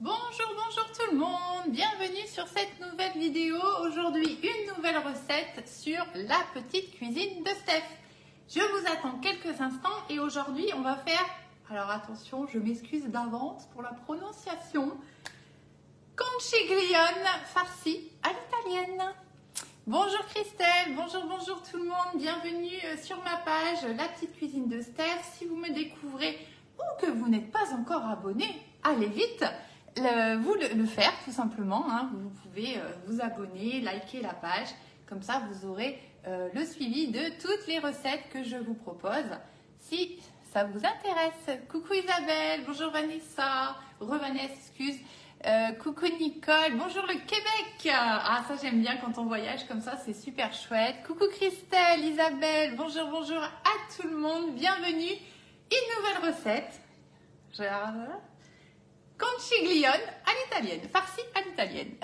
Bonjour, bonjour tout le monde, bienvenue sur cette nouvelle vidéo. Aujourd'hui, une nouvelle recette sur la petite cuisine de Steph. Je vous attends quelques instants et aujourd'hui, on va faire, alors attention, je m'excuse d'avance pour la prononciation, conchiglione farci à l'italienne. Bonjour Christelle, bonjour tout le monde, bienvenue sur ma page La Petite Cuisine de Steph. Si vous me découvrez ou que vous n'êtes pas encore abonné, allez vite le faire tout simplement. Hein. Vous pouvez vous abonner, liker la page, comme ça vous aurez le suivi de toutes les recettes que je vous propose. Si ça vous intéresse, coucou Isabelle, bonjour Vanessa, re-Vanessa, excuse. Coucou Nicole, bonjour le Québec. Ah ça j'aime bien quand on voyage comme ça, c'est super chouette. Coucou Christelle, Isabelle, bonjour à tout le monde, bienvenue. Une nouvelle recette, conchiglione à l'italienne, farci à l'italienne.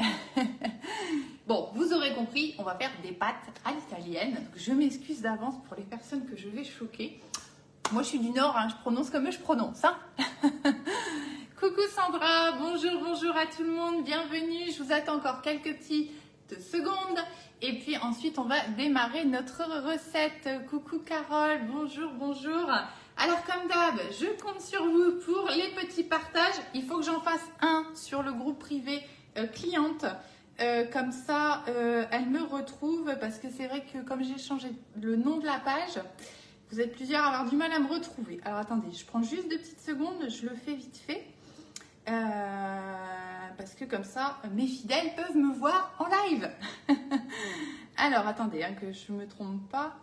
Bon, vous aurez compris, on va faire des pâtes à l'italienne. Donc je m'excuse d'avance pour les personnes que je vais choquer. Moi je suis du Nord, hein, je prononce comme je prononce. Hein. Coucou Sandra, bonjour à tout le monde, bienvenue. Je vous attends encore quelques petites secondes. Et puis ensuite, on va démarrer notre recette. Coucou Carole, bonjour. Alors comme d'hab, je compte sur vous pour les petits partages. Il faut que j'en fasse un sur le groupe privé cliente. Comme ça, elle me retrouve parce que c'est vrai que comme j'ai changé le nom de la page, vous êtes plusieurs à avoir du mal à me retrouver. Alors attendez, je prends juste 2 petites secondes, je le fais vite fait. Parce que comme ça, mes fidèles peuvent me voir en live. Alors, attendez, hein, que je ne me trompe pas.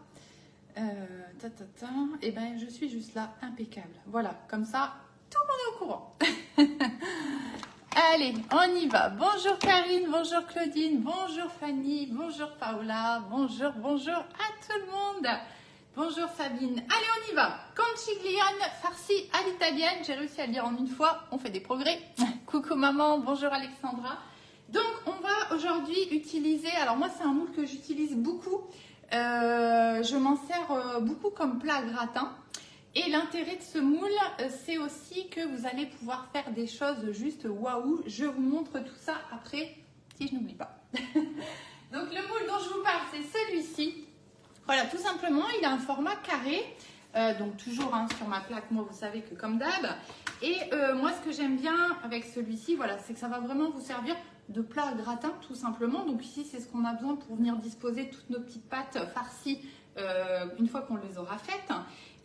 Et ben, je suis juste là, impeccable. Voilà, comme ça, tout le monde est au courant. Allez, on y va. Bonjour Karine, bonjour Claudine, bonjour Fanny, bonjour Paola, bonjour à tout le monde. Bonjour Sabine. Allez, on y va. Conchiglione farci à l'italienne. J'ai réussi à le dire en une fois. On fait des progrès. Coucou maman. Bonjour Alexandra. Donc, on va aujourd'hui utiliser... Alors, moi, c'est un moule que j'utilise beaucoup. Je m'en sers beaucoup comme plat gratin. Et l'intérêt de ce moule, c'est aussi que vous allez pouvoir faire des choses juste waouh. Je vous montre tout ça après, si je n'oublie pas. Donc, le moule dont je vous parle, c'est celui-ci. Voilà, tout simplement, il a un format carré, donc toujours hein, sur ma plaque, moi vous savez que comme d'hab. Et moi ce que j'aime bien avec celui-ci, voilà, c'est que ça va vraiment vous servir de plat à gratin tout simplement. Donc ici c'est ce qu'on a besoin pour venir disposer toutes nos petites pâtes farcies une fois qu'on les aura faites.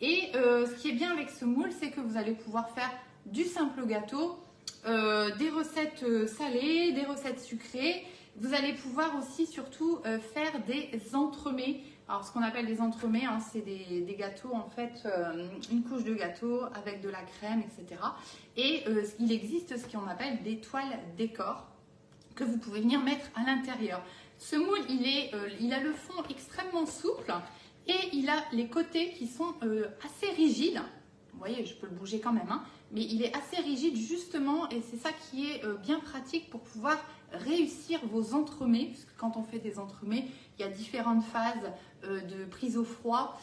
Et ce qui est bien avec ce moule, c'est que vous allez pouvoir faire du simple gâteau, des recettes salées, des recettes sucrées. Vous allez pouvoir aussi surtout faire des entremets. Alors ce qu'on appelle des entremets, hein, c'est des gâteaux en fait, une couche de gâteau avec de la crème, etc. Et il existe ce qu'on appelle des toiles décor que vous pouvez venir mettre à l'intérieur. Ce moule, il a le fond extrêmement souple et il a les côtés qui sont assez rigides. Vous voyez, je peux le bouger quand même, hein, mais il est assez rigide justement et c'est ça qui est bien pratique pour pouvoir réussir vos entremets, parce que quand on fait des entremets, il y a différentes phases de prise au froid.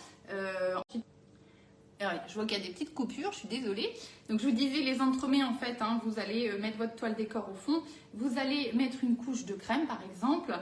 Ouais, je vois qu'il y a des petites coupures, je suis désolée. Donc je vous disais les entremets en fait, hein, vous allez mettre votre toile décor au fond, vous allez mettre une couche de crème par exemple,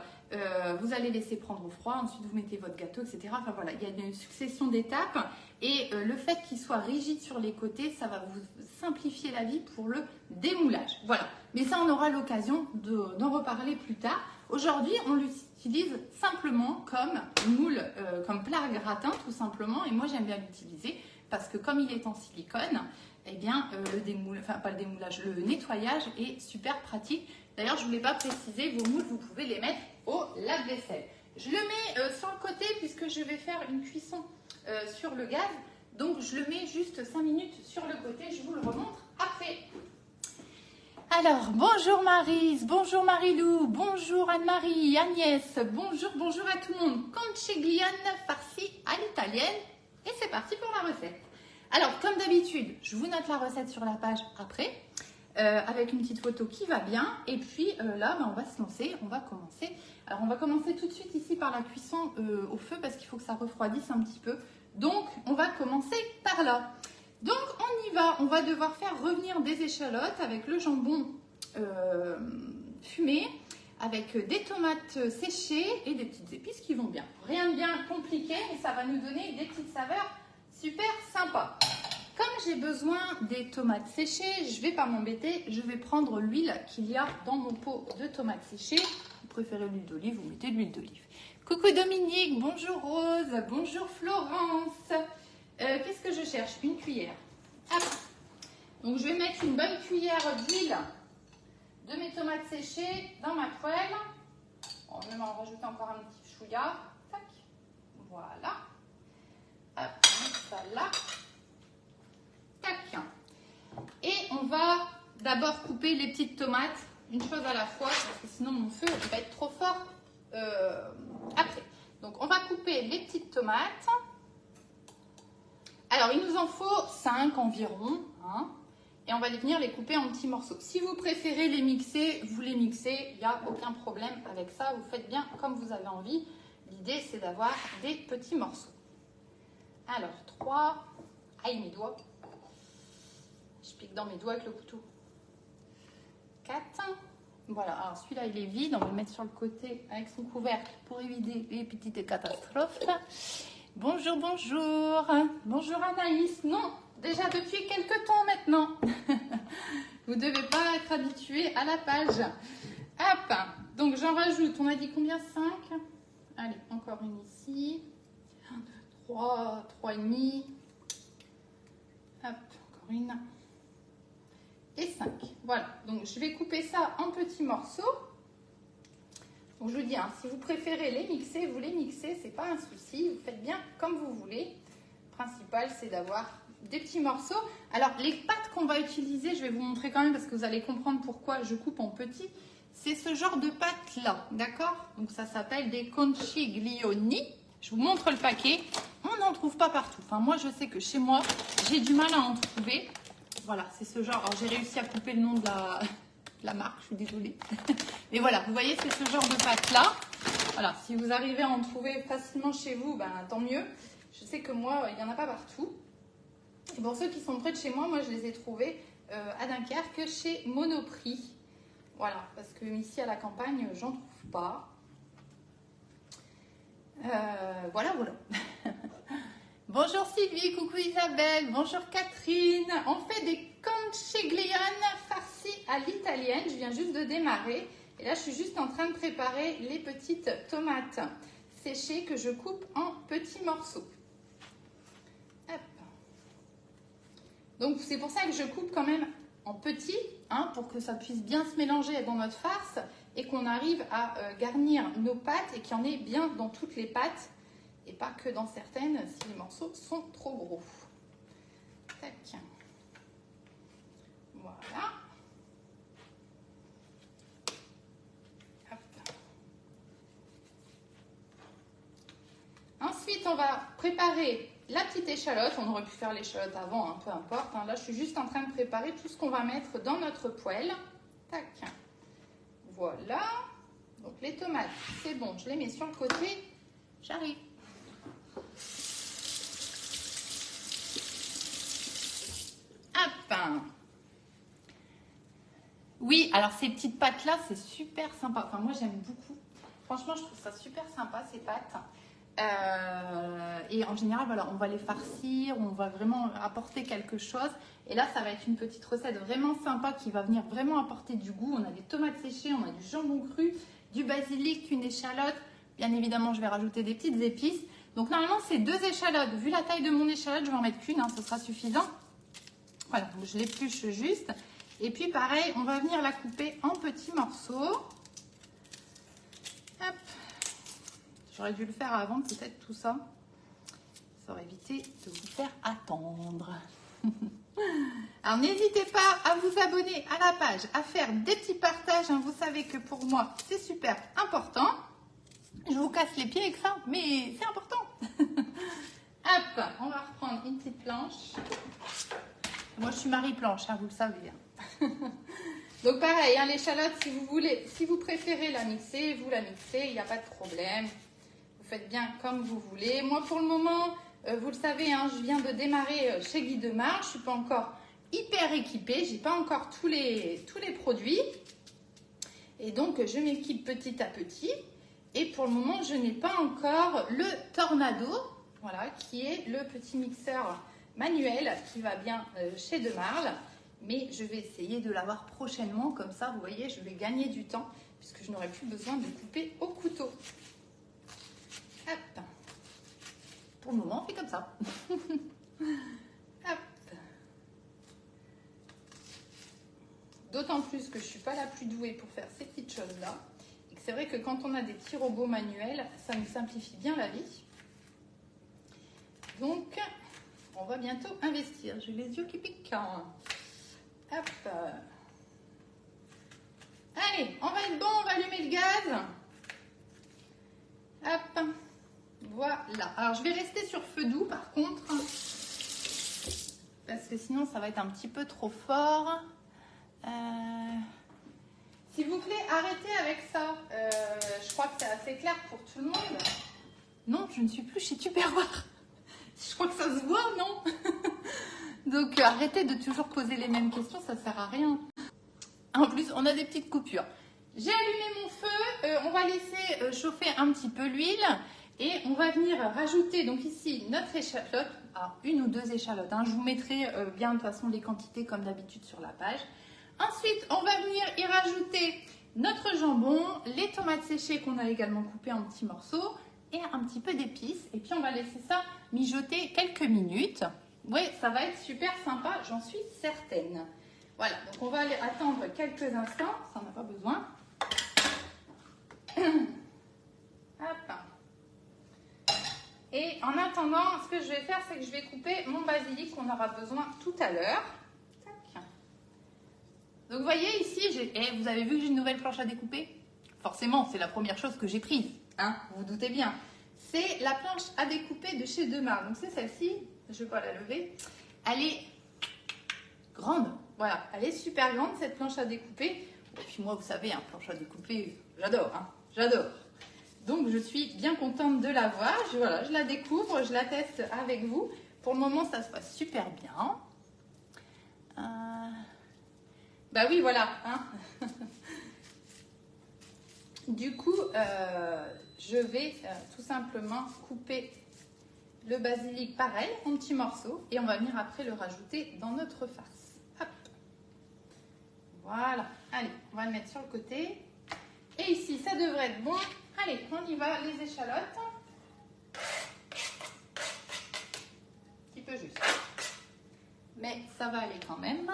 vous allez laisser prendre au froid, ensuite vous mettez votre gâteau, etc. Enfin voilà, il y a une succession d'étapes et le fait qu'il soit rigide sur les côtés, ça va vous simplifier la vie pour le démoulage. Voilà, mais ça on aura l'occasion d'en reparler plus tard. Aujourd'hui, on l'utilise simplement comme moule, comme plat à gratin tout simplement et moi j'aime bien l'utiliser parce que comme il est en silicone, eh bien le nettoyage est super pratique. D'ailleurs, je ne voulais pas préciser, vos moules, vous pouvez les mettre au lave-vaisselle. Je le mets sur le côté puisque je vais faire une cuisson sur le gaz. Donc, je le mets juste 5 minutes sur le côté. Je vous le remontre après. Alors, bonjour Maryse, bonjour Marilou, bonjour Anne-Marie, Agnès, bonjour à tout le monde. Conchiglione farci à l'italienne. Et c'est parti pour la recette. Alors, comme d'habitude, je vous note la recette sur la page après. Avec une petite photo qui va bien et puis là on va se lancer, on va commencer. Alors on va commencer tout de suite ici par la cuisson au feu parce qu'il faut que ça refroidisse un petit peu, donc on va commencer par là. Donc on y va, on va devoir faire revenir des échalotes avec le jambon fumée avec des tomates séchées et des petites épices qui vont bien. Rien de bien compliqué, mais ça va nous donner des petites saveurs super sympas. Comme j'ai besoin des tomates séchées, je ne vais pas m'embêter, je vais prendre l'huile qu'il y a dans mon pot de tomates séchées. Vous préférez l'huile d'olive, vous mettez de l'huile d'olive. Coucou Dominique, bonjour Rose, bonjour Florence. Qu'est-ce que je cherche? Une cuillère. Hop. Donc je vais mettre une bonne cuillère d'huile de mes tomates séchées dans ma poêle. On va même en rajouter encore un petit chouïa. Tac. Voilà. Hop, on met ça là. Tac. Et on va d'abord couper les petites tomates, une chose à la fois, parce que sinon mon feu va être trop fort après. Donc on va couper les petites tomates. Alors il nous en faut 5 environ, hein, et on va venir les couper en petits morceaux. Si vous préférez les mixer, vous les mixez, il n'y a aucun problème avec ça, vous faites bien comme vous avez envie. L'idée c'est d'avoir des petits morceaux. Alors 3, aïe mes doigts. Je pique dans mes doigts avec le couteau. 4. Voilà, alors celui-là il est vide, on va le mettre sur le côté avec son couvercle pour éviter les petites catastrophes. Bonjour, bonjour. Bonjour Anaïs. Non, déjà depuis quelques temps maintenant. Vous ne devez pas être habitué à la page. Hop, donc j'en rajoute, on a dit combien? 5. Allez, encore une ici. 1, 2, 3, 3 et demi. Hop, encore une. Et 5. Voilà, donc je vais couper ça en petits morceaux. Donc je vous dis, hein, si vous préférez les mixer, vous les mixez, c'est pas un souci. Vous faites bien comme vous voulez. Le principal, c'est d'avoir des petits morceaux. Alors, les pâtes qu'on va utiliser, je vais vous montrer quand même parce que vous allez comprendre pourquoi je coupe en petits. C'est ce genre de pâtes-là, d'accord? Donc ça s'appelle des conchiglioni. Je vous montre le paquet. On n'en trouve pas partout. Enfin, moi, je sais que chez moi, j'ai du mal à en trouver. Voilà, c'est ce genre. Alors, j'ai réussi à couper le nom de la marque, je suis désolée. Mais voilà, vous voyez, c'est ce genre de pâte-là. Voilà, si vous arrivez à en trouver facilement chez vous, ben, tant mieux. Je sais que moi, il n'y en a pas partout. Et pour ceux qui sont près de chez moi, moi, je les ai trouvés à Dunkerque chez Monoprix. Voilà, parce que ici, à la campagne, j'en trouve pas. Voilà, voilà. Bonjour Sylvie, coucou Isabelle, bonjour Catherine. On fait des conchiglione farcis à l'italienne. Je viens juste de démarrer. Et là, je suis juste en train de préparer les petites tomates séchées que je coupe en petits morceaux. Hop. Donc, c'est pour ça que je coupe quand même en petits, hein, pour que ça puisse bien se mélanger dans notre farce et qu'on arrive à garnir nos pâtes et qu'il y en ait bien dans toutes les pâtes. Et pas que dans certaines, si les morceaux sont trop gros. Tac. Voilà. Hop. Ensuite, on va préparer la petite échalote. On aurait pu faire l'échalote avant, hein, peu importe. Hein. Là, je suis juste en train de préparer tout ce qu'on va mettre dans notre poêle. Tac. Voilà. Donc, les tomates, c'est bon. Je les mets sur le côté. J'arrive. Hop. Oui, alors ces petites pâtes là, c'est super sympa. Enfin, moi j'aime beaucoup. Franchement, je trouve ça super sympa ces pâtes. Et en général, voilà, on va les farcir, on va vraiment apporter quelque chose. Et là, ça va être une petite recette vraiment sympa qui va venir vraiment apporter du goût. On a des tomates séchées, on a du jambon cru, du basilic, une échalote. Bien évidemment, je vais rajouter des petites épices. Donc normalement, c'est 2 échalotes. Vu la taille de mon échalote, je vais en mettre qu'une, hein, ce sera suffisant. Voilà, donc je l'épluche juste. Et puis pareil, on va venir la couper en petits morceaux. Hop. J'aurais dû le faire avant peut-être tout ça. Ça aurait évité de vous faire attendre. Alors n'hésitez pas à vous abonner à la page, à faire des petits partages. Hein. Vous savez que pour moi, c'est super important. Je vous casse les pieds avec ça, mais c'est important. Hop, on va reprendre une petite planche. Moi, je suis Marie-Planche, hein, vous le savez. Hein. Donc, pareil, hein, l'échalote, si vous voulez, si vous préférez la mixer, vous la mixez, il n'y a pas de problème. Vous faites bien comme vous voulez. Moi, pour le moment, vous le savez, hein, je viens de démarrer chez Guy Demar. Je ne suis pas encore hyper équipée. J'ai pas encore tous les produits. Et donc, je m'équipe petit à petit. Et pour le moment, je n'ai pas encore le Tornado, voilà, qui est le petit mixeur manuel qui va bien chez Demarle. Mais je vais essayer de l'avoir prochainement. Comme ça, vous voyez, je vais gagner du temps puisque je n'aurai plus besoin de couper au couteau. Hop. Pour le moment, on fait comme ça. Hop. D'autant plus que je ne suis pas la plus douée pour faire ces petites choses-là. Et que c'est vrai que quand on a des petits robots manuels, ça nous simplifie bien la vie. Donc, on va bientôt investir. J'ai les yeux qui piquent. Hop. Allez, on va être bon, on va allumer le gaz. Hop. Voilà. Alors, je vais rester sur feu doux par contre. Parce que sinon, ça va être un petit peu trop fort. S'il vous plaît, arrêtez avec ça. Je crois que c'est assez clair pour tout le monde. Non, je ne suis plus chez Tupperware. Je crois que ça se voit, non? Donc, arrêtez de toujours poser les mêmes questions, ça ne sert à rien. En plus, on a des petites coupures. J'ai allumé mon feu. On va laisser chauffer un petit peu l'huile. Et on va venir rajouter, donc ici, notre échalote. Alors, 1 ou 2 échalotes. Hein. Je vous mettrai bien de toute façon les quantités comme d'habitude sur la page. Ensuite, on va venir y rajouter notre jambon, les tomates séchées qu'on a également coupées en petits morceaux et un petit peu d'épices. Et puis, on va laisser ça mijoter quelques minutes. Oui, ça va être super sympa, j'en suis certaine. Voilà, donc on va aller attendre quelques instants, ça n'a pas besoin. Hop. Et en attendant, ce que je vais faire, c'est que je vais couper mon basilic qu'on aura besoin tout à l'heure. Donc, vous voyez ici, vous avez vu que j'ai une nouvelle planche à découper? Forcément, c'est la première chose que j'ai prise, hein, vous vous doutez bien. C'est la planche à découper de chez Demarle. Donc, c'est celle-ci, je ne vais pas la lever. Elle est grande, voilà, elle est super grande cette planche à découper. Et puis moi, vous savez, hein, planche à découper, j'adore, hein, j'adore. Donc, je suis bien contente de l'avoir. Voilà, je la découvre, je la teste avec vous. Pour le moment, ça se passe super bien. Bah oui, voilà. Hein. Du coup, je vais tout simplement couper le basilic pareil en petits morceaux et on va venir après le rajouter dans notre farce. Hop. Voilà. Allez, on va le mettre sur le côté. Et ici, ça devrait être bon. Allez, on y va, les échalotes. Un petit peu juste. Mais ça va aller quand même.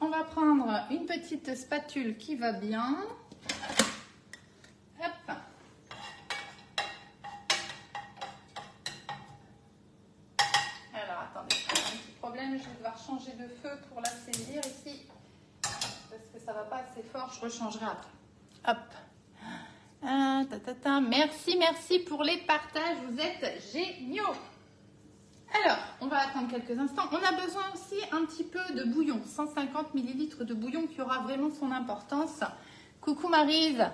On va prendre une petite spatule qui va bien. Hop. Alors, attendez, j'ai un petit problème. Je vais devoir changer de feu pour la saisir ici. Parce que ça ne va pas assez fort. Je rechangerai après. Hop. Merci, merci pour les partages. Vous êtes géniaux. Alors, on va attendre quelques instants. On a besoin aussi un petit peu de bouillon. 150 ml de bouillon qui aura vraiment son importance. Coucou Maryse.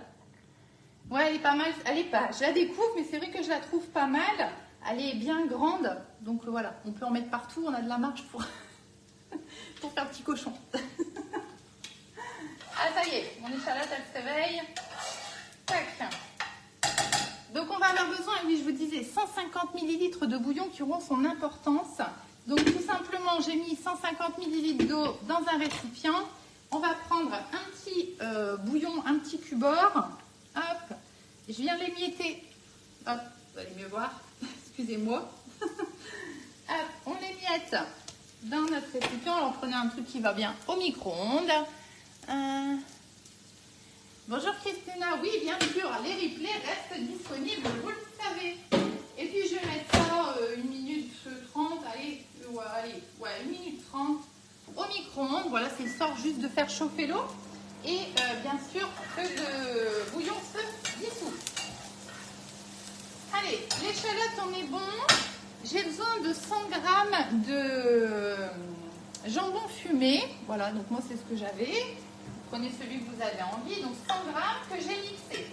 Ouais, elle est pas mal. Elle est pas. Je la découvre, mais c'est vrai que je la trouve pas mal. Elle est bien grande. Donc voilà, on peut en mettre partout. On a de la marge pour, pour faire petit cochon. Ah, ça y est. Mon échalote, elle se réveille. Tac. Donc, on va avoir besoin, oui, je vous disais, 150 ml de bouillon qui auront son importance. Donc, tout simplement, j'ai mis 150 ml d'eau dans un récipient. On va prendre un petit bouillon, un petit cubord. Hop, je viens l'émietter. Hop, vous allez mieux voir. Excusez-moi. Hop, on l'émiette dans notre récipient. Alors, prenez un truc qui va bien au micro-ondes. Bonjour Christina, oui bien sûr, les replays restent disponibles, vous le savez. Et puis je vais mettre ça 1 minute 30, allez, 1 minute 30 au micro-ondes. Voilà, c'est histoire juste de faire chauffer l'eau. Et bien sûr que le bouillon se dissout. Allez, l'échalote on est bon. J'ai besoin de 100 g de jambon fumé. Voilà, donc moi c'est ce que j'avais. Prenez celui que vous avez envie, donc 100 g que j'ai mixé.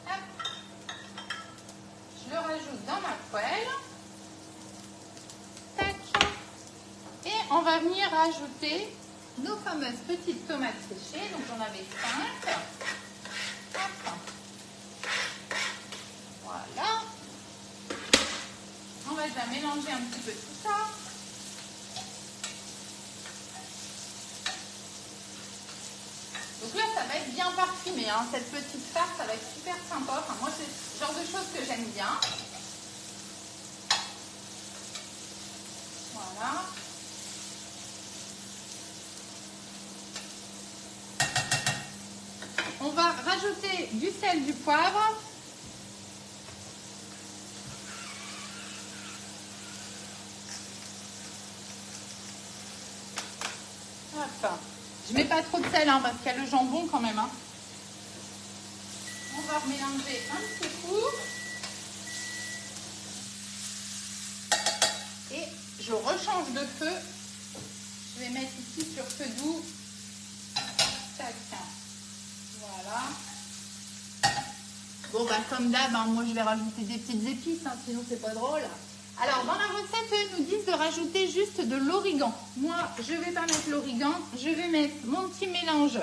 Hop. Je le rajoute dans ma poêle. Tac. Et on va venir rajouter nos fameuses petites tomates séchées. Donc j'en avais 5. Hop. Voilà. On va déjà mélanger un petit peu tout ça. Donc là, ça va être bien parfumé, hein. Cette petite farce, ça va être super sympa. Enfin, moi, c'est le genre de choses que j'aime bien. Voilà. On va rajouter du sel, du poivre. Hop. Je mets pas trop de sel, hein, parce qu'il y a le jambon quand même. Hein. On va mélanger un petit coup. Et je rechange de feu. Je vais mettre ici sur feu doux. Tac. Voilà. Bon, bah comme d'hab, hein, moi je vais rajouter des petites épices, hein, sinon c'est pas drôle. Alors, dans la recette, ils nous disent de rajouter juste de l'origan. Moi, je ne vais pas mettre l'origan. Je vais mettre mon petit mélange.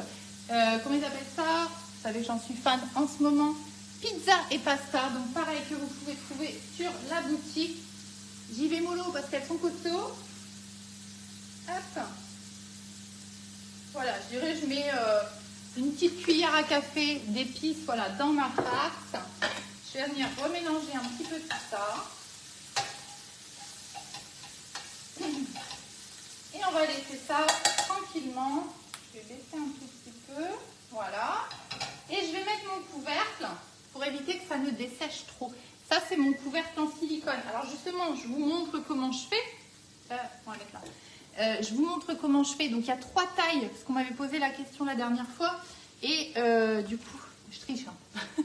Comment ils appellent ça? Vous savez que j'en suis fan en ce moment. Pizza et pasta. Donc, pareil que vous pouvez trouver sur la boutique. J'y vais mollo parce qu'elles sont costauds. Hop. Voilà, je dirais, je mets une petite cuillère à café d'épices, voilà, dans ma farce. Je vais venir remélanger un petit peu tout ça. Et on va laisser ça tranquillement. Je vais baisser un tout petit peu. Voilà. Et je vais mettre mon couvercle pour éviter que ça ne dessèche trop. Ça, c'est mon couvercle en silicone. Alors justement, je vous montre comment je fais. On va mettre là. Je vous montre comment je fais. Donc, il y a 3 tailles, parce qu'on m'avait posé la question la dernière fois. Et du coup, je triche. Hein.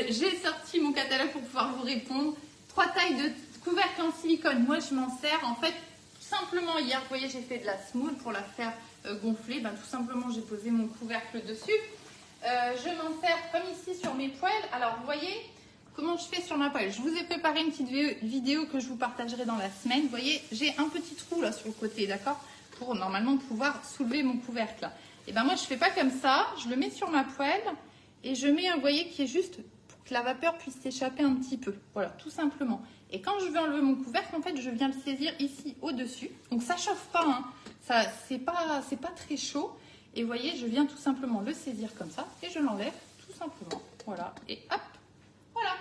J'ai sorti mon catalogue pour pouvoir vous répondre. 3 tailles de couvercle en silicone. Moi, je m'en sers en fait tout simplement. Hier, vous voyez, j'ai fait de la semoule pour la faire gonfler. Ben, tout simplement, j'ai posé mon couvercle dessus. Je m'en sers comme ici sur mes poêles. Alors, vous voyez comment je fais sur ma poêle. Je vous ai préparé une petite vidéo que je vous partagerai dans la semaine. Vous voyez, j'ai un petit trou là sur le côté, d'accord, pour normalement pouvoir soulever mon couvercle. Et ben moi, je fais pas comme ça. Je le mets sur ma poêle et je mets, vous voyez, qui est juste pour que la vapeur puisse s'échapper un petit peu. Voilà, tout simplement. Et quand je vais enlever mon couvercle, en fait, je viens le saisir ici au-dessus. Donc, ça chauffe pas, hein. Ça, c'est pas très chaud. Et vous voyez, je viens tout simplement le saisir comme ça et je l'enlève tout simplement. Voilà, et hop, voilà.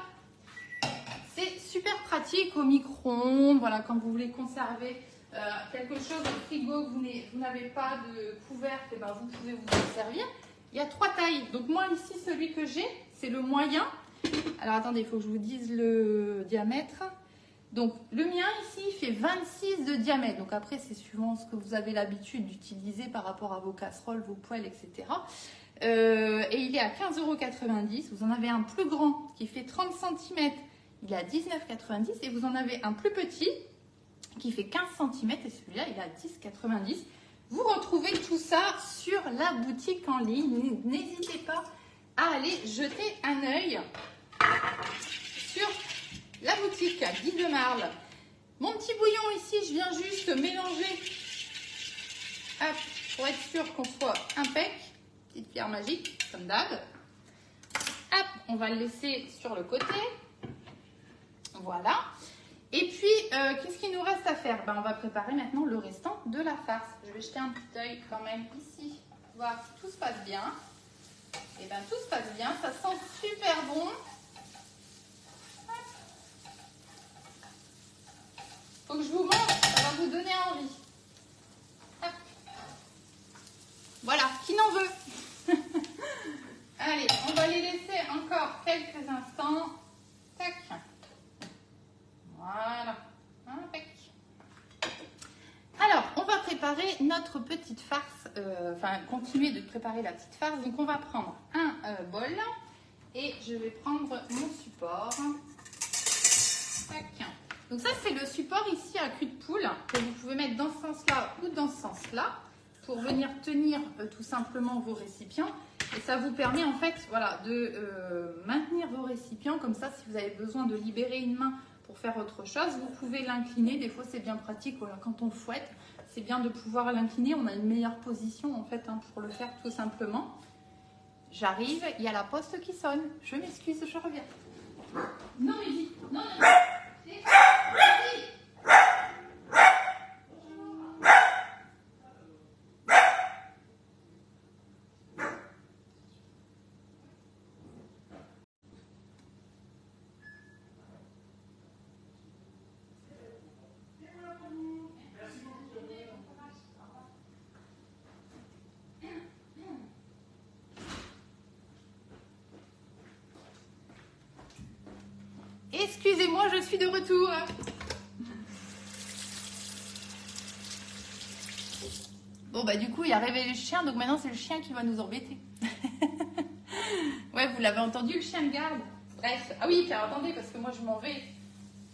C'est super pratique au micro-ondes. Voilà, quand vous voulez conserver quelque chose au frigo, que vous n'avez pas de couvercle, et ben vous pouvez vous en servir. Il y a 3 tailles. Donc, moi, ici, celui que j'ai, c'est le moyen. Alors, attendez, il faut que je vous dise le diamètre. Donc, le mien ici, il fait 26 de diamètre. Donc, après, c'est suivant ce que vous avez l'habitude d'utiliser par rapport à vos casseroles, vos poêles, etc. Et il est à 15,90 €. Vous en avez un plus grand qui fait 30 cm. Il est à 19,90 €. Et vous en avez un plus petit qui fait 15 cm. Et celui-là, il est à 10,90 €. Vous retrouvez tout ça sur la boutique en ligne. N'hésitez pas à aller jeter un œil sur la boutique Guy de Marle. Mon petit bouillon ici, je viens juste mélanger, hop, pour être sûr qu'on soit impec. Petite pierre magique, comme d'hab. Hop, on va le laisser sur le côté. Voilà. Et puis, qu'est-ce qu'il nous reste à faire? Ben, on va préparer maintenant le restant de la farce. Je vais jeter un petit œil quand même ici, voir si tout se passe bien. Et bien, tout se passe bien, ça sent super bon. Faut que je vous montre, ça va vous donner envie. Hop. Voilà, qui n'en veut? Allez, on va les laisser encore quelques instants. Tac. Voilà. Impec. Alors, on va préparer notre petite farce, enfin continuer de préparer la petite farce. Donc, on va prendre un bol et je vais prendre mon support. Tac. Donc ça, c'est le support ici à cul de poule que vous pouvez mettre dans ce sens-là ou dans ce sens-là pour venir tenir tout simplement vos récipients. Et ça vous permet en fait, voilà, de maintenir vos récipients comme ça. Si vous avez besoin de libérer une main pour faire autre chose. Vous pouvez l'incliner, des fois c'est bien pratique, voilà, quand on fouette, c'est bien de pouvoir l'incliner, on a une meilleure position en fait hein, pour le faire tout simplement. J'arrive, il y a la poste qui sonne, je m'excuse, je reviens. Non mais dis, non, non, non. Excusez-moi, je suis de retour. Bon bah du coup il a réveillé le chien, donc maintenant c'est le chien qui va nous embêter. Ouais, vous l'avez entendu, le chien de garde. Bref, ah oui, car attendez, parce que moi je m'en vais.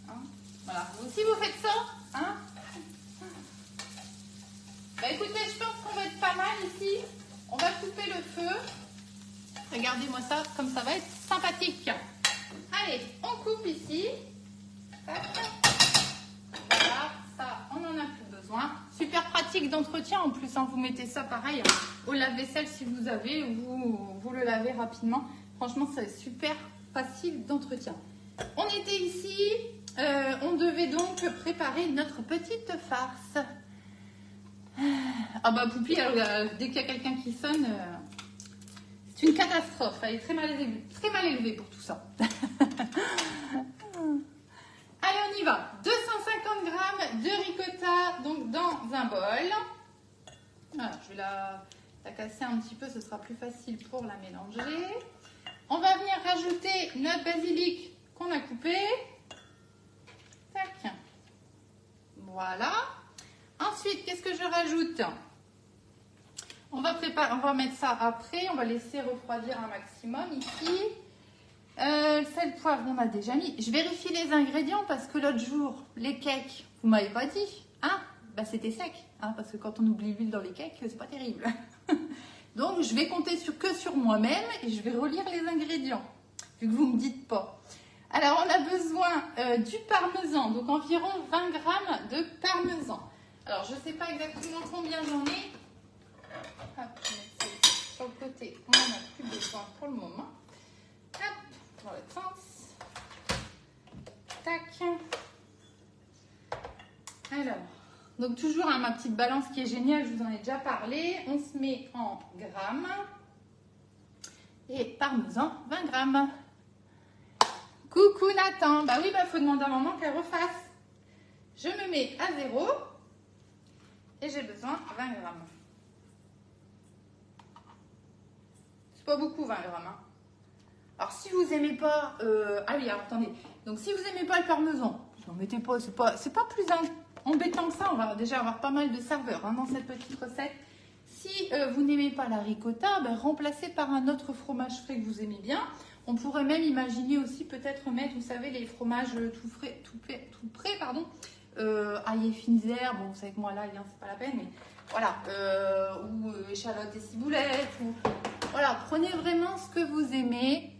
Hein, voilà, vous aussi vous faites ça hein. Bah écoutez, je pense qu'on va être pas mal ici. On va couper le feu. Regardez-moi ça, comme ça va être sympathique. Allez, on coupe ici. Voilà, ça, on n'en a plus besoin. Super pratique d'entretien en plus, hein. Vous mettez ça pareil au lave-vaisselle si vous avez, ou vous le lavez rapidement. Franchement, c'est super facile d'entretien. On était ici, on devait donc préparer notre petite farce. Ah bah Poupie, dès qu'il y a quelqu'un qui sonne, c'est une catastrophe. Elle est très mal élevée pour tout ça. Allez, on y va. 250 g de ricotta donc dans un bol. Voilà, je vais la casser un petit peu, ce sera plus facile pour la mélanger. On va venir rajouter notre basilic qu'on a coupé. Tac. Voilà. Ensuite, qu'est-ce que je rajoute? On va mettre ça après. On va laisser refroidir un maximum ici. Sel, poivre, on a déjà mis. Je vérifie les ingrédients parce que l'autre jour, les cakes, vous m'avez pas dit. Hein? Bah, c'était sec. Hein, parce que quand on oublie l'huile dans les cakes, c'est pas terrible. Donc, je vais compter que sur moi-même et je vais relire les ingrédients. Vu que vous me dites pas. Alors, on a besoin du parmesan. Donc, environ 20 g de parmesan. Alors, je ne sais pas exactement combien j'en ai. Hop, sur le côté, on n'en a plus besoin pour le moment. Hop, dans l'autre sens. Tac. Alors, donc toujours ma petite balance qui est géniale, je vous en ai déjà parlé. On se met en grammes. Et parmesan, 20 g. Coucou Nathan. Bah oui, faut demander à maman qu'elle refasse. Je me mets à 0. Et j'ai besoin de 20 g. C'est pas beaucoup 20 g. Hein. Alors si vous aimez pas... Ah oui, alors attendez. Donc si vous aimez pas le parmesan, n'en mettez pas, c'est pas plus embêtant que ça. On va déjà avoir pas mal de serveurs hein, dans cette petite recette. Si vous n'aimez pas la ricotta, remplacez par un autre fromage frais que vous aimez bien. On pourrait même imaginer aussi peut-être mettre, vous savez, les fromages tout prêts, pardon. Ail et fines herbes, bon, vous savez que moi l'ail, hein, c'est pas la peine, mais voilà, ou échalotes et ciboulettes, ou voilà, prenez vraiment ce que vous aimez,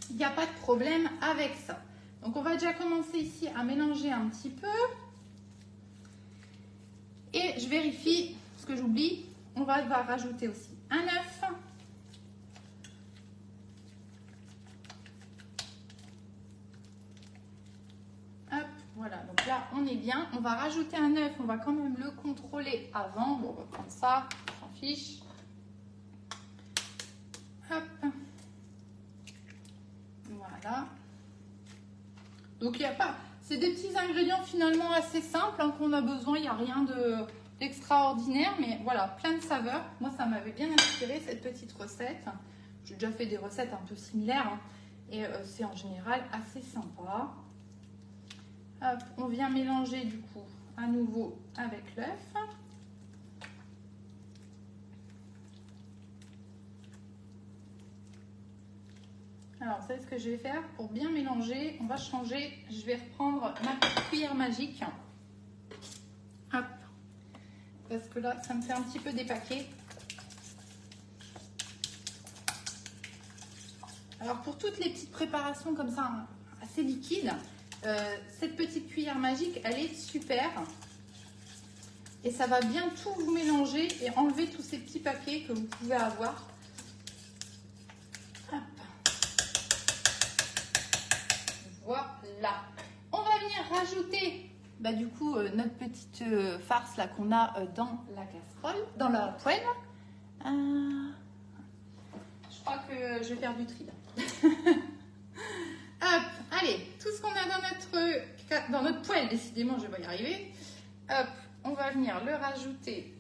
il n'y a pas de problème avec ça. Donc on va déjà commencer ici à mélanger un petit peu, et je vérifie ce que j'oublie, on va rajouter aussi un œuf. Voilà, donc là, on est bien. On va rajouter un œuf. On va quand même le contrôler avant. Bon, on va prendre ça. On s'en fiche. Hop. Voilà. Donc, il n'y a pas... C'est des petits ingrédients finalement assez simples hein, qu'on a besoin. Il n'y a rien d'extraordinaire. Mais voilà, plein de saveurs. Moi, ça m'avait bien inspiré cette petite recette. J'ai déjà fait des recettes un peu similaires. Hein, et c'est en général assez sympa. Hop, on vient mélanger du coup à nouveau avec l'œuf. Alors, vous savez ce que je vais faire pour bien mélanger? On va changer. Je vais reprendre ma cuillère magique. Hop. Parce que là, ça me fait un petit peu dépaquer. Alors, pour toutes les petites préparations comme ça, assez liquides, cette petite cuillère magique, elle est super. Et ça va bien tout vous mélanger et enlever tous ces petits papiers que vous pouvez avoir. Hop. Voilà. On va venir rajouter du coup notre petite farce là qu'on a dans la casserole, dans la poêle. Je crois que je vais faire du tri là. Hop, allez, tout ce qu'on a dans notre poêle, décidément je vais y arriver. Hop, on va venir le rajouter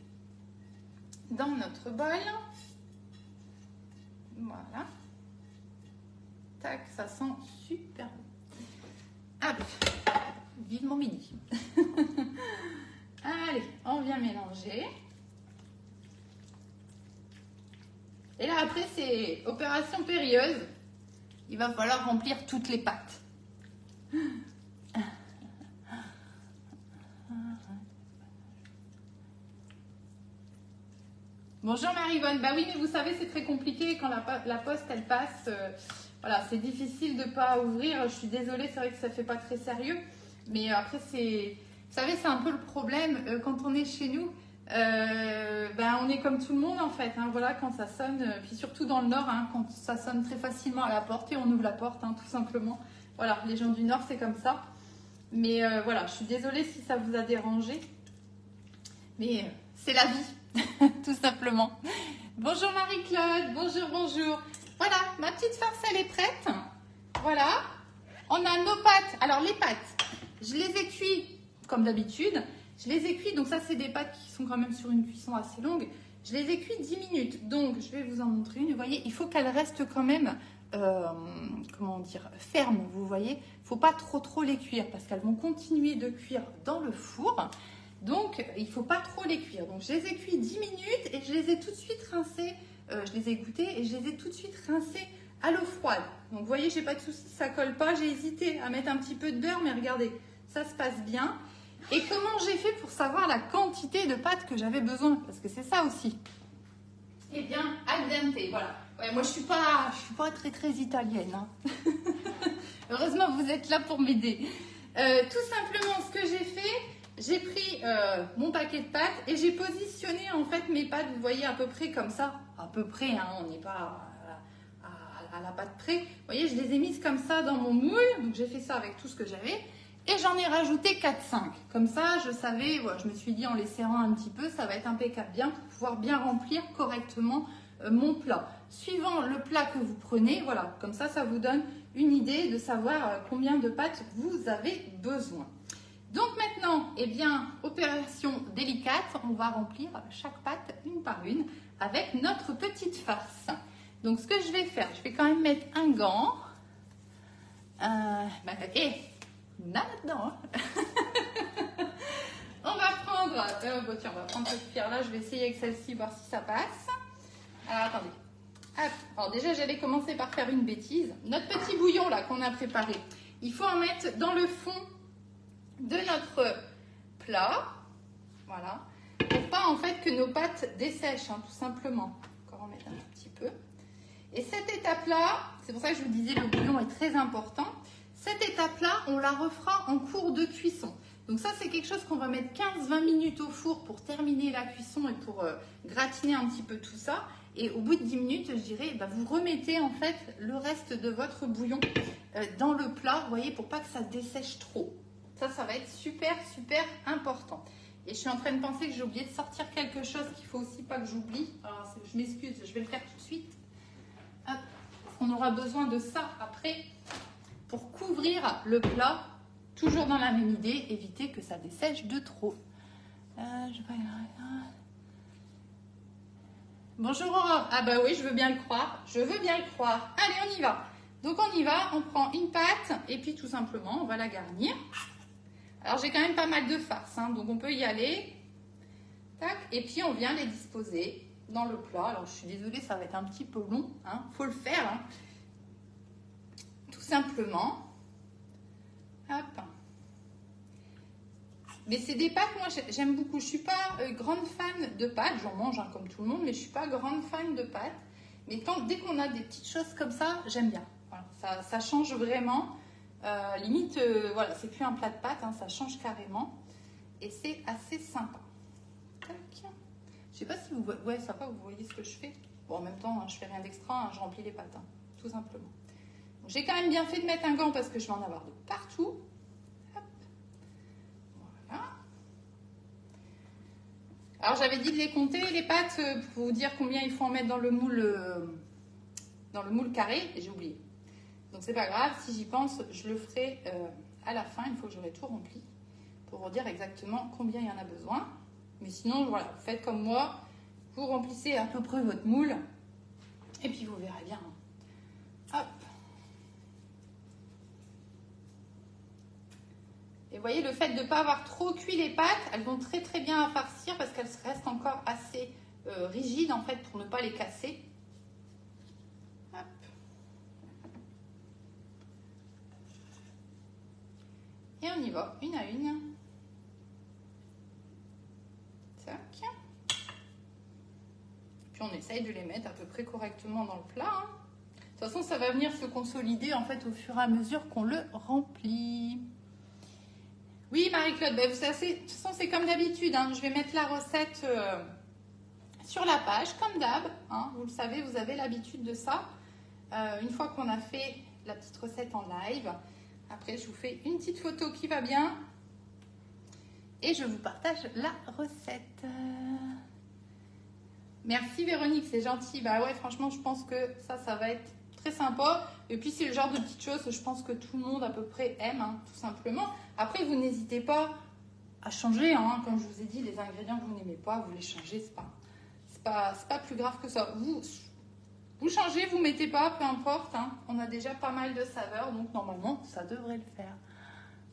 dans notre bol. Voilà. Tac, ça sent super bon. Hop, vivement midi. Allez, on vient mélanger. Et là, après, c'est opération périlleuse. Il va falloir remplir toutes les pâtes. Bonjour Marie-Vonne. Bah oui, mais vous savez, c'est très compliqué quand la poste, elle passe. Voilà, c'est difficile de ne pas ouvrir. Je suis désolée, c'est vrai que ça ne fait pas très sérieux. Mais après, vous savez, c'est un peu le problème quand on est chez nous. On est comme tout le monde en fait, hein, voilà, quand ça sonne, puis surtout dans le nord, hein, quand ça sonne très facilement à la porte et on ouvre la porte, hein, tout simplement. Voilà, les gens du nord c'est comme ça. Mais voilà, je suis désolée si ça vous a dérangé, mais c'est la vie, tout simplement. Bonjour Marie-Claude, bonjour, bonjour. Voilà, ma petite farce elle est prête. Voilà, on a nos pâtes. Alors les pâtes, je les ai cuites comme d'habitude. Je les ai cuits, donc ça c'est des pâtes qui sont quand même sur une cuisson assez longue. Je les ai cuits 10 minutes, donc je vais vous en montrer une. Vous voyez, il faut qu'elles restent quand même, comment dire, fermes, vous voyez. Il ne faut pas trop les cuire parce qu'elles vont continuer de cuire dans le four. Donc il ne faut pas trop les cuire. Donc je les ai cuits 10 minutes et je les ai tout de suite rincées. Je les ai goûtées et je les ai tout de suite rincées à l'eau froide. Donc vous voyez, j'ai pas de souci, ça colle pas. J'ai hésité à mettre un petit peu de beurre, mais regardez, ça se passe bien. Et comment j'ai fait pour savoir la quantité de pâtes que j'avais besoin? Parce que c'est ça aussi. Eh bien, al dente, voilà. Ouais, moi, je suis pas très italienne. Hein. Heureusement, vous êtes là pour m'aider. Tout simplement, ce que j'ai fait, j'ai pris mon paquet de pâtes et j'ai positionné en fait mes pâtes, vous voyez, à peu près comme ça. À peu près, hein, on n'est pas à la pâte près. Vous voyez, je les ai mises comme ça dans mon moule. Donc, j'ai fait ça avec tout ce que j'avais. Et j'en ai rajouté 4-5. Comme ça, je savais, voilà, je me suis dit en les serrant un petit peu, ça va être impeccable bien pour pouvoir bien remplir correctement mon plat. Suivant le plat que vous prenez, voilà, comme ça, ça vous donne une idée de savoir combien de pâtes vous avez besoin. Donc maintenant, eh bien, opération délicate, on va remplir chaque pâte une par une avec notre petite farce. Donc ce que je vais faire, je vais quand même mettre un gant. Là-dedans. On va prendre, tiens, on va prendre cette cuillère-là. Je vais essayer avec celle-ci, voir si ça passe. Alors, attendez. Hop. Alors déjà, j'allais commencer par faire une bêtise. Notre petit bouillon là qu'on a préparé, il faut en mettre dans le fond de notre plat. Voilà. Pour pas en fait que nos pâtes dessèchent, hein, tout simplement. Encore en mettre un tout petit peu. Et cette étape-là, c'est pour ça que je vous disais le bouillon est très important. Cette étape-là, on la refera en cours de cuisson. Donc ça, c'est quelque chose qu'on va mettre 15-20 minutes au four pour terminer la cuisson et pour gratiner un petit peu tout ça. Et au bout de 10 minutes, je dirais, vous remettez en fait le reste de votre bouillon dans le plat, vous voyez, pour pas que ça dessèche trop. Ça va être super important. Et je suis en train de penser que j'ai oublié de sortir quelque chose qu'il faut aussi pas que j'oublie. Alors, je m'excuse, je vais le faire tout de suite. Hop. On aura besoin de ça après. Pour couvrir le plat, toujours dans la même idée, éviter que ça dessèche de trop. Bonjour Aurore. Ah bah oui, je veux bien le croire. Je veux bien le croire. Allez, on y va. Donc on y va, on prend une pâte et puis tout simplement, on va la garnir. Alors j'ai quand même pas mal de farce, hein, donc on peut y aller. Tac, et puis on vient les disposer dans le plat. Alors je suis désolée, ça va être un petit peu long. Hein, faut le faire. Hein. Tout simplement. Hop. Mais c'est des pâtes, moi j'aime beaucoup. Je ne suis pas grande fan de pâtes, j'en mange hein, comme tout le monde, mais je ne suis pas grande fan de pâtes. Mais dès qu'on a des petites choses comme ça, j'aime bien. Voilà, ça change vraiment. Limite, voilà, c'est plus un plat de pâtes, hein, ça change carrément. Et c'est assez sympa. Tac. Je sais pas si vous voyez, ouais, ça va, vous voyez ce que je fais. Bon, en même temps, hein, je fais rien d'extra, hein, je remplis les pâtes, hein, tout simplement. J'ai quand même bien fait de mettre un gant parce que je vais en avoir de partout. Hop. Voilà. Alors, j'avais dit de les compter, les pâtes, pour vous dire combien il faut en mettre dans le moule carré, et j'ai oublié. Donc, c'est pas grave, si j'y pense, je le ferai à la fin, une fois que j'aurai tout rempli, pour vous dire exactement combien il y en a besoin. Mais sinon, voilà, vous faites comme moi, vous remplissez à peu près votre moule, et puis vous verrez bien. Hop. Et vous voyez, le fait de ne pas avoir trop cuit les pâtes, elles vont très très bien à farcir parce qu'elles restent encore assez rigides en fait pour ne pas les casser. Hop. Et on y va, une à une. Tac. Puis on essaye de les mettre à peu près correctement dans le plat. Hein. De toute façon, ça va venir se consolider en fait au fur et à mesure qu'on le remplit. Oui, Marie-Claude, ben, de toute façon, c'est comme d'habitude. Hein. Je vais mettre la recette sur la page, comme d'hab. Hein. Vous le savez, vous avez l'habitude de ça. Une fois qu'on a fait la petite recette en live, après, je vous fais une petite photo qui va bien. Et je vous partage la recette. Merci Véronique, c'est gentil. Bah ouais, franchement, je pense que ça va être très sympa. Et puis, c'est le genre de petites choses, je pense que tout le monde à peu près aime, hein, tout simplement. Après, vous n'hésitez pas à changer. Hein, comme je vous ai dit, les ingrédients que vous n'aimez pas, vous les changez. C'est pas plus grave que ça. Vous changez, vous mettez pas, peu importe. Hein, on a déjà pas mal de saveurs, donc normalement, ça devrait le faire.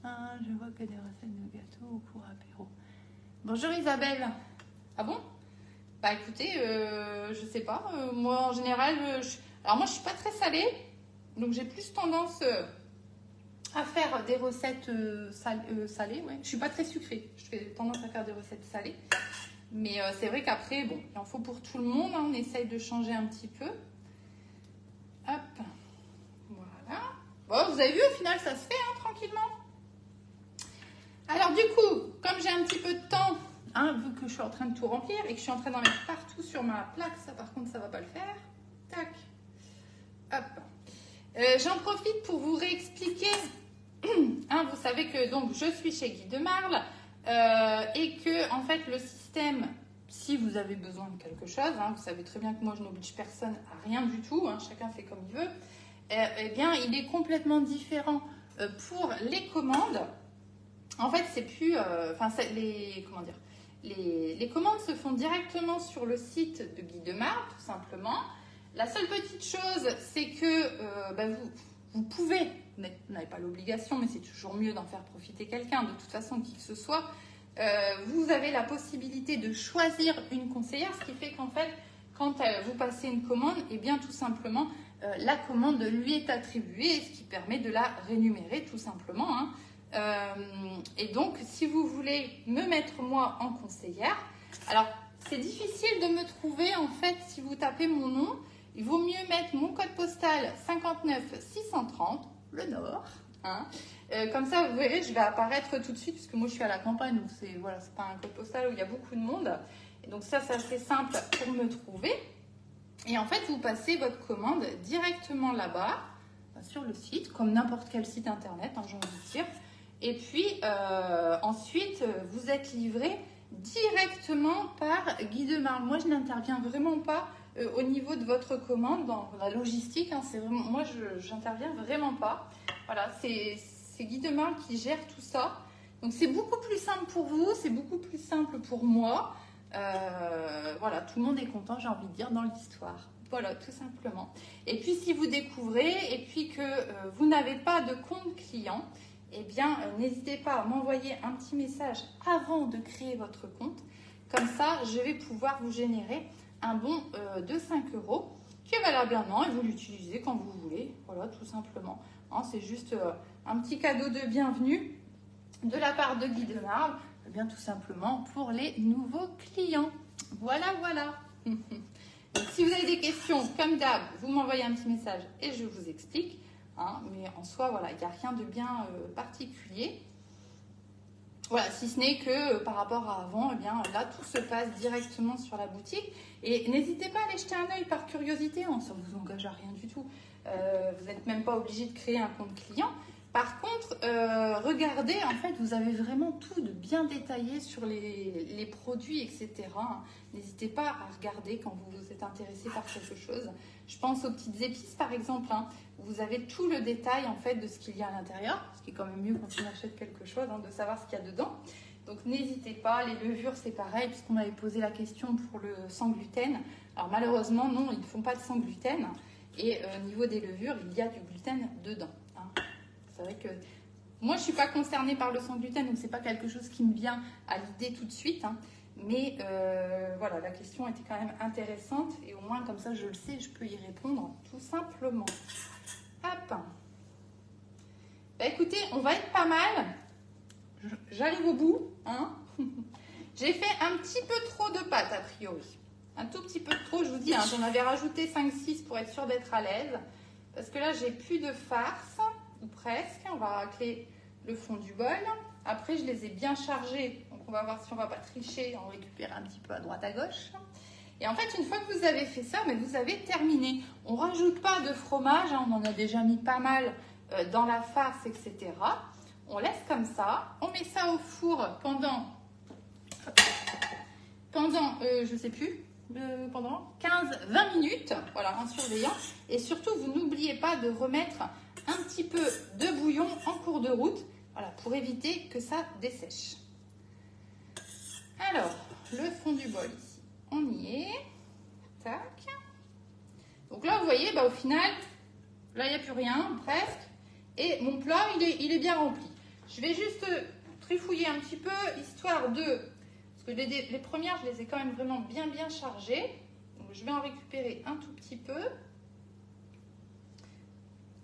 Ah, je vois que des recettes de gâteaux pour apéro. Bonjour Isabelle. Ah bon? Bah écoutez, je sais pas. Moi en général, alors moi je suis pas très salée, donc j'ai plus tendance à faire des recettes salées. Ouais. Je suis pas très sucrée. Je fais tendance à faire des recettes salées. Mais c'est vrai qu'après, bon, il en faut pour tout le monde. Hein, on essaye de changer un petit peu. Hop. Voilà. Bon, vous avez vu, au final, ça se fait hein, tranquillement. Alors du coup, comme j'ai un petit peu de temps, hein, vu que je suis en train de tout remplir et que je suis en train d'en mettre partout sur ma plaque, ça par contre, ça va pas le faire. Tac. Hop. J'en profite pour vous réexpliquer. Hein, vous savez que donc je suis chez Guy de Marle et que en fait le système, si vous avez besoin de quelque chose, hein, vous savez très bien que moi je n'oblige personne à rien du tout, hein, chacun fait comme il veut, eh bien il est complètement différent pour les commandes. En fait c'est plus, comment dire, les commandes se font directement sur le site de Guy de Marle tout simplement. La seule petite chose c'est que vous pouvez, vous n'avez pas l'obligation, mais c'est toujours mieux d'en faire profiter quelqu'un, de toute façon, qui que ce soit. Vous avez la possibilité de choisir une conseillère, ce qui fait qu'en fait, quand vous passez une commande, et bien tout simplement, la commande lui est attribuée, ce qui permet de la rémunérer tout simplement. Hein. Et donc, si vous voulez me mettre moi en conseillère, alors c'est difficile de me trouver en fait si vous tapez mon nom. Il vaut mieux mettre mon code postal 59 630, le Nord. Hein. Comme ça, vous verrez, je vais apparaître tout de suite, puisque moi je suis à la campagne, donc c'est voilà, c'est pas un code postal où il y a beaucoup de monde. Et donc ça, c'est assez simple pour me trouver. Et en fait, vous passez votre commande directement là-bas, sur le site, comme n'importe quel site internet, hein, j'ai envie de dire. Et puis ensuite, vous êtes livré directement par Guy de Marle. Moi, je n'interviens vraiment pas au niveau de votre commande, dans la logistique, hein, c'est vraiment, moi je n'interviens vraiment pas. Voilà, c'est Guy de Marle qui gère tout ça. Donc c'est beaucoup plus simple pour vous, c'est beaucoup plus simple pour moi. Voilà, tout le monde est content, j'ai envie de dire, dans l'histoire. Voilà, tout simplement. Et puis si vous découvrez et puis que vous n'avez pas de compte client, eh bien n'hésitez pas à m'envoyer un petit message avant de créer votre compte. Comme ça, je vais pouvoir vous générer un bon de 5 € qui est valable un an et vous l'utilisez quand vous voulez. Voilà, tout simplement. Hein, c'est juste un petit cadeau de bienvenue de la part de Guy de Marle, eh bien tout simplement pour les nouveaux clients. Voilà, voilà. Donc, si vous avez des questions, comme d'hab, vous m'envoyez un petit message et je vous explique. hein, mais en soi, voilà, il n'y a rien de bien particulier. Voilà, si ce n'est que par rapport à avant, eh bien, là, tout se passe directement sur la boutique. Et n'hésitez pas à aller jeter un œil par curiosité, hein, ça ne vous engage à rien du tout. Vous n'êtes même pas obligé de créer un compte client. Par contre, regardez, en fait, vous avez vraiment tout de bien détaillé sur les produits, etc. N'hésitez pas à regarder quand vous vous êtes intéressé par quelque chose. Je pense aux petites épices, par exemple. Hein. Vous avez tout le détail, en fait, de ce qu'il y a à l'intérieur. Ce qui est quand même mieux quand on achète quelque chose, hein, de savoir ce qu'il y a dedans. Donc, n'hésitez pas. Les levures, c'est pareil, puisqu'on m'avait posé la question pour le sans gluten. Alors, malheureusement, non, ils ne font pas de sans gluten. Et au niveau des levures, il y a du gluten dedans. Hein. C'est vrai que moi, je ne suis pas concernée par le sans gluten, donc ce n'est pas quelque chose qui me vient à l'idée tout de suite. Hein. Mais voilà, la question était quand même intéressante. Et au moins, comme ça, je le sais, je peux y répondre tout simplement. Hop. Bah, écoutez, on va être pas mal. J'arrive au bout. Hein. J'ai fait un petit peu trop de pâtes, a priori. Un tout petit peu trop, je vous dis, hein, j'en avais rajouté 5-6 pour être sûre d'être à l'aise. Parce que là, j'ai plus de farce, ou presque. On va racler le fond du bol. Après, je les ai bien chargés. Donc, on va voir si on ne va pas tricher, en récupérer un petit peu à droite à gauche. Et en fait, une fois que vous avez fait ça, mais vous avez terminé. On ne rajoute pas de fromage. Hein, on en a déjà mis pas mal dans la farce, etc. On laisse comme ça. On met ça au four pendant je ne sais plus, pendant 15-20 minutes, voilà, en surveillant. Et surtout, vous n'oubliez pas de remettre un petit peu de bouillon en cours de route, voilà, pour éviter que ça dessèche. Alors, le fond du bol ici, on y est. Tac. Donc là, vous voyez, bah, au final, là, il n'y a plus rien, presque. Et mon plat, il est bien rempli. Je vais juste trifouiller un petit peu, histoire de... Parce que les premières, je les ai quand même vraiment bien chargées. Donc, je vais en récupérer un tout petit peu.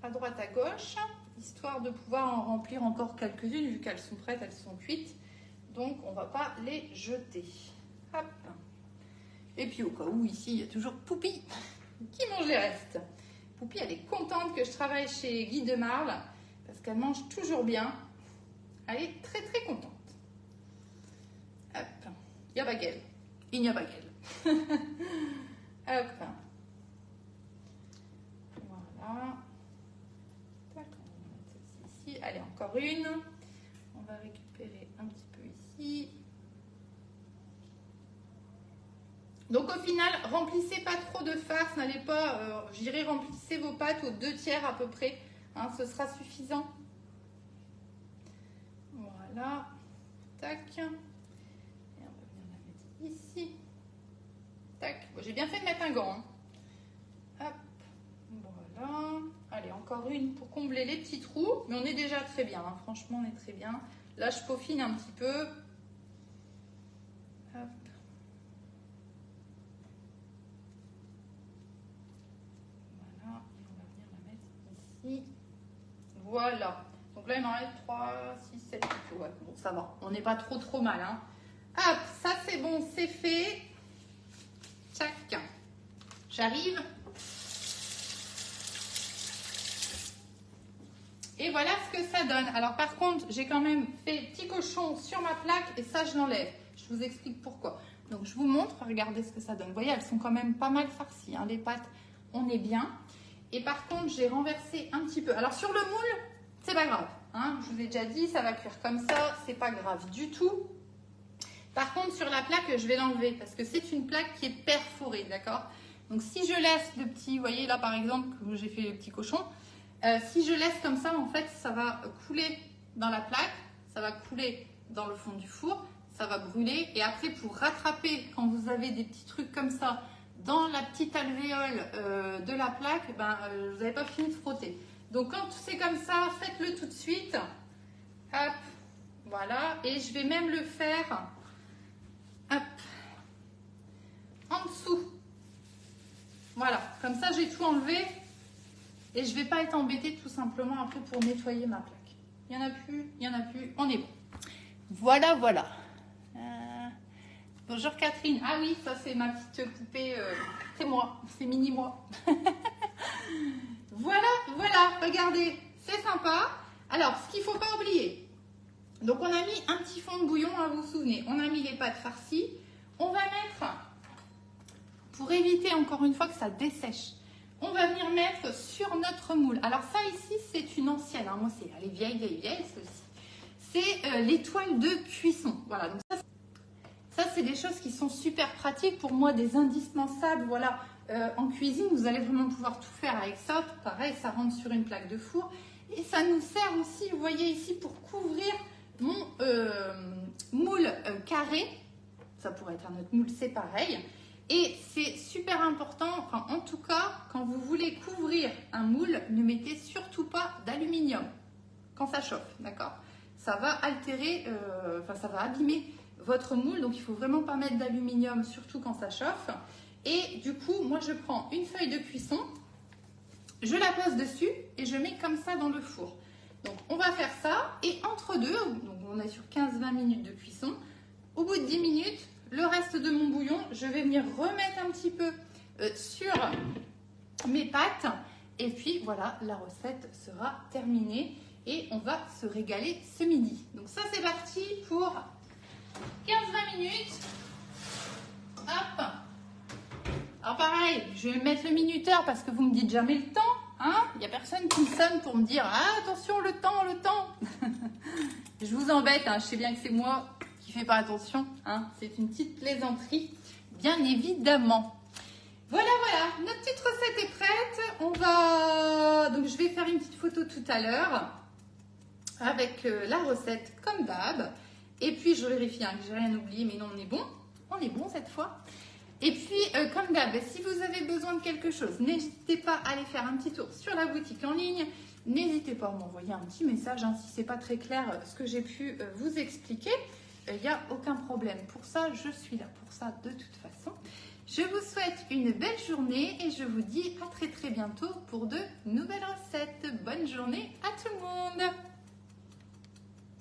À droite, à gauche. Histoire de pouvoir en remplir encore quelques-unes, vu qu'elles sont prêtes, elles sont cuites. Donc, on ne va pas les jeter. Hop. Et puis, au cas où, ici, il y a toujours Poupie qui mange les restes. Poupie, elle est contente que je travaille chez Guy de Marle, parce qu'elle mange toujours bien. Elle est très contente. Hop. Il n'y a pas qu'elle. Il n'y a pas qu'elle. Hop. Voilà. Tac, on va mettre celle-ci ici. Allez, encore une. On va récupérer un petit peu ici. Donc au final, remplissez pas trop de farce. N'allez pas, je dirais, remplissez vos pâtes aux 2/3 à peu près. Hein, ce sera suffisant. Voilà. Tac. Ici. Tac. Bon, j'ai bien fait de mettre un gant. Hein. Hop. Voilà. Allez, encore une pour combler les petits trous. Mais on est déjà très bien. Hein. Franchement, on est très bien. Là, je peaufine un petit peu. Hop. Voilà. Et on va venir la mettre ici. Voilà. Donc là, il m'en reste 3, 6, 7. Ouais, bon, ça va. On n'est pas trop mal. Hein. Hop, ça c'est bon, c'est fait. Tac. J'arrive. Et voilà ce que ça donne. Alors par contre, j'ai quand même fait petit cochon sur ma plaque et ça je l'enlève. Je vous explique pourquoi. Donc je vous montre, regardez ce que ça donne. Vous voyez, elles sont quand même pas mal farcies. Hein. Les pâtes, on est bien. Et par contre, j'ai renversé un petit peu. Alors sur le moule, c'est pas grave. Hein. Je vous ai déjà dit, ça va cuire comme ça. C'est pas grave du tout. Par contre, sur la plaque, je vais l'enlever parce que c'est une plaque qui est perforée, d'accord? Donc, si je laisse le petit, vous voyez là par exemple, que j'ai fait le petit cochon, si je laisse comme ça, en fait, ça va couler dans la plaque, ça va couler dans le fond du four, ça va brûler. Et après, pour rattraper, quand vous avez des petits trucs comme ça, dans la petite alvéole de la plaque, ben, vous n'avez pas fini de frotter. Donc, quand c'est comme ça, faites-le tout de suite. Hop, voilà. Et je vais même le faire... Hop, en dessous. Voilà, comme ça j'ai tout enlevé et je ne vais pas être embêtée tout simplement après pour nettoyer ma plaque. Il n'y en a plus, on est bon. Voilà. Bonjour Catherine. Ah oui, ça c'est ma petite poupée, c'est moi, c'est mini moi. voilà, voilà, regardez, c'est sympa. Alors, ce qu'il ne faut pas oublier, donc on a mis un petit fond de bouillon, hein, vous vous souvenez, on a mis les pâtes farcies. On va mettre, pour éviter encore une fois que ça dessèche, on va venir mettre sur notre moule. Alors ça ici, c'est une ancienne, hein, moi c'est les vieilles, celle-ci. C'est l'étoile de cuisson. Voilà, donc ça c'est des choses qui sont super pratiques pour moi, des indispensables. Voilà, en cuisine, vous allez vraiment pouvoir tout faire avec ça. Pareil, ça rentre sur une plaque de four. Et ça nous sert aussi, vous voyez ici, pour couvrir mon moule carré. Ça pourrait être un autre moule, c'est pareil. Et c'est super important, enfin, en tout cas, quand vous voulez couvrir un moule, ne mettez surtout pas d'aluminium quand ça chauffe, d'accord? Ça va altérer, ça va abîmer votre moule, donc il ne faut vraiment pas mettre d'aluminium, surtout quand ça chauffe. Et du coup, moi je prends une feuille de cuisson, je la pose dessus et je mets comme ça dans le four. Donc on va faire ça, et entre deux, donc on est sur 15-20 minutes de cuisson, au bout de 10 minutes, le reste de mon bouillon, je vais venir remettre un petit peu sur mes pâtes. Et puis voilà, la recette sera terminée et on va se régaler ce midi. Donc ça, c'est parti pour 15-20 minutes. Hop. Alors pareil, je vais mettre le minuteur parce que vous me dites jamais le temps. Hein, il n'y a personne qui me sonne pour me dire « Ah, attention, le temps !» Je vous embête, hein, je sais bien que c'est moi qui ne fais pas attention. Hein, c'est une petite plaisanterie, bien évidemment. Voilà, notre petite recette est prête. Donc, je vais faire une petite photo tout à l'heure avec la recette comme d'hab. Et puis, je vérifie hein, que j'ai rien oublié, mais non, on est bon. On est bon cette fois. Et puis, comme d'hab, si vous avez besoin de quelque chose, n'hésitez pas à aller faire un petit tour sur la boutique en ligne. N'hésitez pas à m'envoyer un petit message hein, si ce n'est pas très clair ce que j'ai pu vous expliquer. Il n'y a aucun problème. Pour ça, je suis là pour ça de toute façon. Je vous souhaite une belle journée et je vous dis à très bientôt pour de nouvelles recettes. Bonne journée à tout le monde!